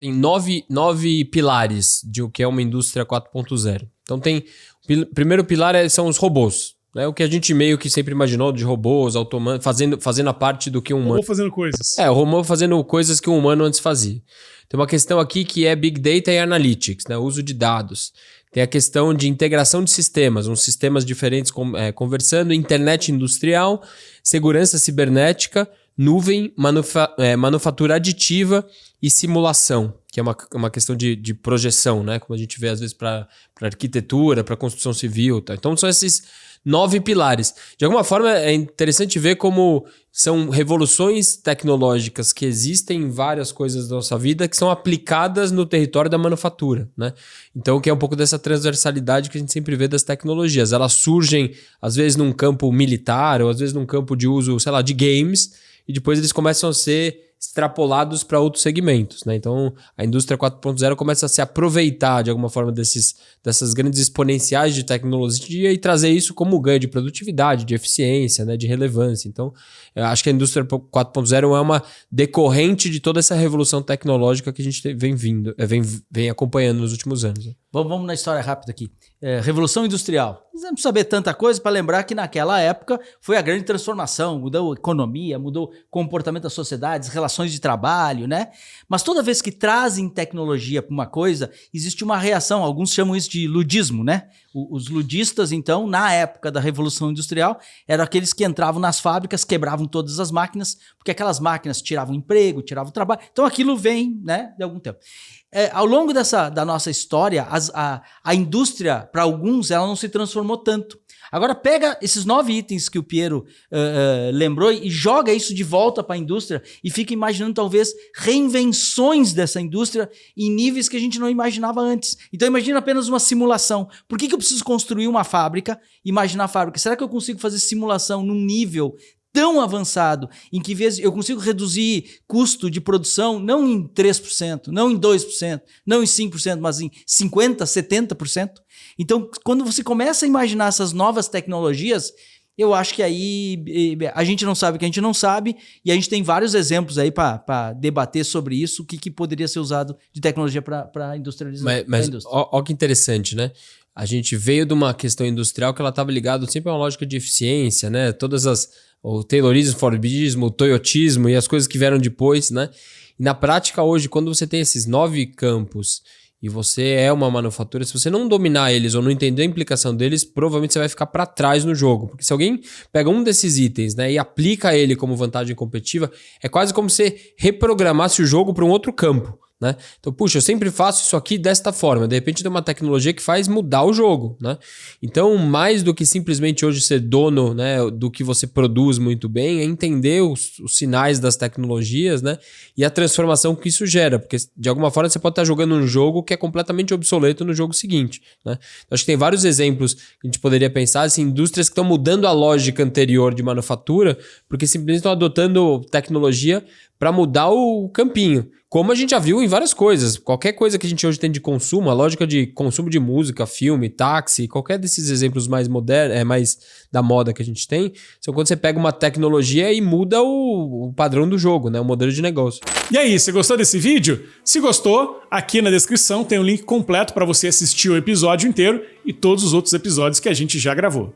tem nove pilares de o que é uma indústria 4.0. Então o primeiro pilar são os robôs. Né? O que a gente meio que sempre imaginou de robôs fazendo a parte do que um humano... Robô fazendo coisas. O robô fazendo coisas que um humano antes fazia. Tem uma questão aqui que é Big Data e Analytics, né? O uso de dados. Tem a questão de integração de sistemas, uns sistemas diferentes conversando, internet industrial, segurança cibernética, nuvem, manufatura aditiva e simulação, que é uma questão de projeção, né? Como a gente vê às vezes para arquitetura, para construção civil. Tá? Então são esses 9 pilares. De alguma forma é interessante ver como são revoluções tecnológicas que existem em várias coisas da nossa vida que são aplicadas no território da manufatura, né? Então, que é um pouco dessa transversalidade que a gente sempre vê das tecnologias. Elas surgem, às vezes, num campo militar ou às vezes num campo de uso, sei lá, de games, e depois eles começam a ser extrapolados para outros segmentos, né? Então, a indústria 4.0 começa a se aproveitar de alguma forma dessas grandes exponenciais de tecnologia e trazer isso como ganho de produtividade, de eficiência, né? De relevância. Então, eu acho que a indústria 4.0 é uma decorrente de toda essa revolução tecnológica que a gente vem acompanhando nos últimos anos. Né? Vamos na história rápida aqui. Revolução Industrial. Não precisamos saber tanta coisa para lembrar que naquela época foi a grande transformação, mudou a economia, mudou o comportamento das sociedades, relações de trabalho, né? Mas toda vez que trazem tecnologia para uma coisa, existe uma reação. Alguns chamam isso de ludismo, né? Os ludistas, então, na época da Revolução Industrial, eram aqueles que entravam nas fábricas, quebravam todas as máquinas, porque aquelas máquinas tiravam emprego, tiravam trabalho. Então aquilo vem, né, de algum tempo. Ao longo da nossa história, a indústria, para alguns, ela não se transformou tanto. Agora pega esses 9 itens que o Piero lembrou e joga isso de volta para a indústria e fica imaginando talvez reinvenções dessa indústria em níveis que a gente não imaginava antes. Então imagina apenas uma simulação. Por que eu preciso construir uma fábrica, imaginar a fábrica? Será que eu consigo fazer simulação num nível tão avançado, em que eu consigo reduzir custo de produção não em 3%, não em 2%, não em 5%, mas em 50%, 70%. Então, quando você começa a imaginar essas novas tecnologias, eu acho que aí a gente não sabe o que a gente não sabe, e a gente tem vários exemplos aí para debater sobre isso, o que poderia ser usado de tecnologia para industrialização. Mas olha que interessante, né? A gente veio de uma questão industrial que ela estava ligada sempre a uma lógica de eficiência, né? O Taylorismo, Fordismo, o Toyotismo e as coisas que vieram depois, né? E na prática hoje, quando você tem esses 9 campos e você é uma manufatura, se você não dominar eles ou não entender a implicação deles, provavelmente você vai ficar para trás no jogo. Porque se alguém pega um desses itens, né, e aplica ele como vantagem competitiva, é quase como se reprogramasse o jogo para um outro campo. Né? Então, puxa, eu sempre faço isso aqui desta forma. De repente tem uma tecnologia que faz mudar o jogo. Né? Então, mais do que simplesmente hoje ser dono, né, do que você produz muito bem, é entender os sinais das tecnologias, né, e a transformação que isso gera. Porque, de alguma forma, você pode estar jogando um jogo que é completamente obsoleto no jogo seguinte. Né? Então, acho que tem vários exemplos que a gente poderia pensar, assim, indústrias que estão mudando a lógica anterior de manufatura, porque simplesmente estão adotando tecnologia para mudar o campinho. Como a gente já viu em várias coisas. Qualquer coisa que a gente hoje tem de consumo, a lógica de consumo de música, filme, táxi, qualquer desses exemplos mais modernos, mais da moda que a gente tem, são quando você pega uma tecnologia e muda o padrão do jogo, né? O modelo de negócio. E aí, você gostou desse vídeo? Se gostou, aqui na descrição tem o link completo para você assistir o episódio inteiro e todos os outros episódios que a gente já gravou.